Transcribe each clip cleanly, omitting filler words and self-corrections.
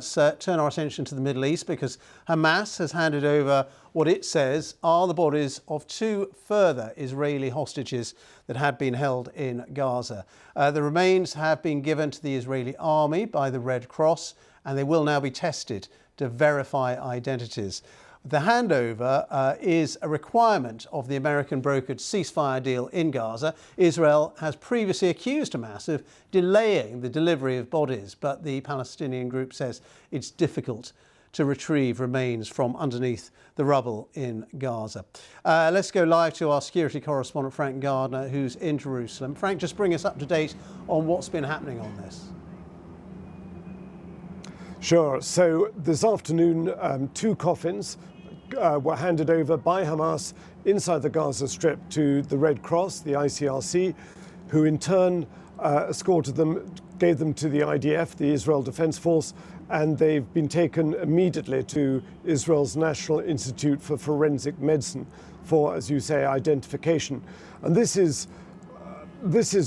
Let's turn our attention to the Middle East because Hamas has handed over what it says are the bodies of two further Israeli hostages that had been held in Gaza. The remains have been given to the Israeli army by the Red Cross and they will now be tested to verify identities. The handover is a requirement of the American brokered ceasefire deal in Gaza. Israel has previously accused Hamas of delaying the delivery of bodies, but the Palestinian group says it's difficult to retrieve remains from underneath the rubble in Gaza. Let's go live to our security correspondent, Frank Gardner, who's in Jerusalem. Frank, just bring us up to date on what's been happening on this. Sure. So this afternoon, two coffins were handed over by Hamas inside the Gaza Strip to the Red Cross, the ICRC, who in turn escorted them, gave them to the IDF, the Israel Defense Force, and they've been taken immediately to Israel's National Institute for Forensic Medicine for, as you say, identification. And this is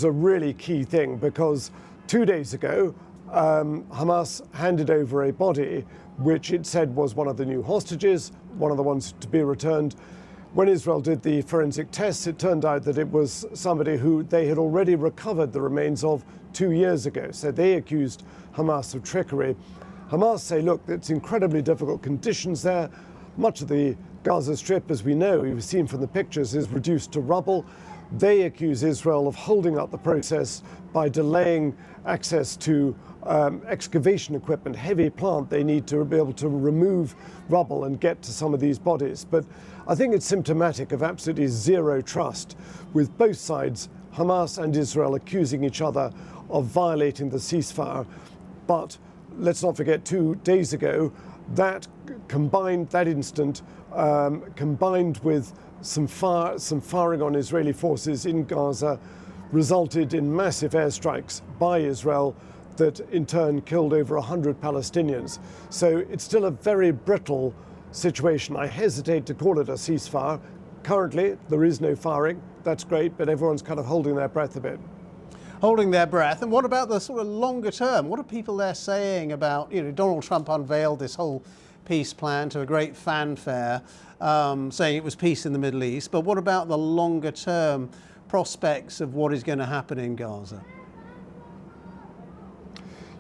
a really key thing because 2 days ago, Hamas handed over a body which it said was one of the new hostages, one of the ones to be returned. When Israel did the forensic tests, it turned out that it was somebody who they had already recovered the remains of 2 years ago. So they accused Hamas of trickery. Hamas say, look, it's incredibly difficult conditions there. Much of the Gaza Strip, as we know, we've seen from the pictures, is reduced to rubble. They accuse Israel of holding up the process by delaying access to excavation equipment, heavy plant they need to be able to remove rubble and get to some of these bodies. But I think it's symptomatic of absolutely zero trust, with both sides, Hamas and Israel, accusing each other of violating the ceasefire. But let's not forget, 2 days ago, that incident combined with some firing on Israeli forces in Gaza resulted in massive airstrikes by Israel that in turn killed over 100 Palestinians. So it's still a very brittle situation. I hesitate to call it a ceasefire. Currently, there is no firing. That's great, but everyone's kind of holding their breath a bit. Holding their breath. And what about the sort of longer term? What are people there saying about, Donald Trump unveiled this whole peace plan to a great fanfare, saying it was peace in the Middle East. But what about the longer term prospects of what is going to happen in Gaza?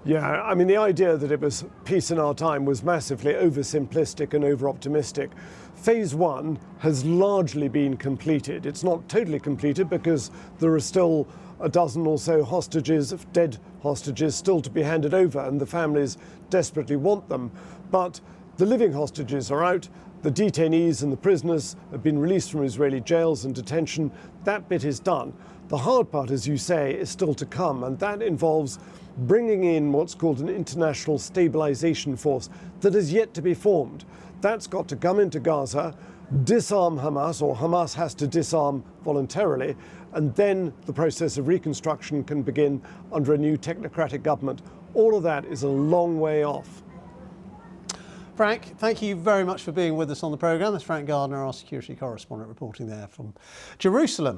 Yeah, I mean, the idea that it was peace in our time was massively oversimplistic and over-optimistic. Phase 1 has largely been completed. It's not totally completed because there are still a dozen or so hostages, dead hostages, still to be handed over, and the families desperately want them. But the living hostages are out. The detainees and the prisoners have been released from Israeli jails and detention. That bit is done. The hard part, as you say, is still to come, and that involves bringing in what's called an international stabilization force that is yet to be formed. That's got to come into Gaza, disarm Hamas, or Hamas has to disarm voluntarily, and then the process of reconstruction can begin under a new technocratic government. All of that is a long way off. Frank, thank you very much for being with us on the programme. That's Frank Gardner, our security correspondent, reporting there from Jerusalem.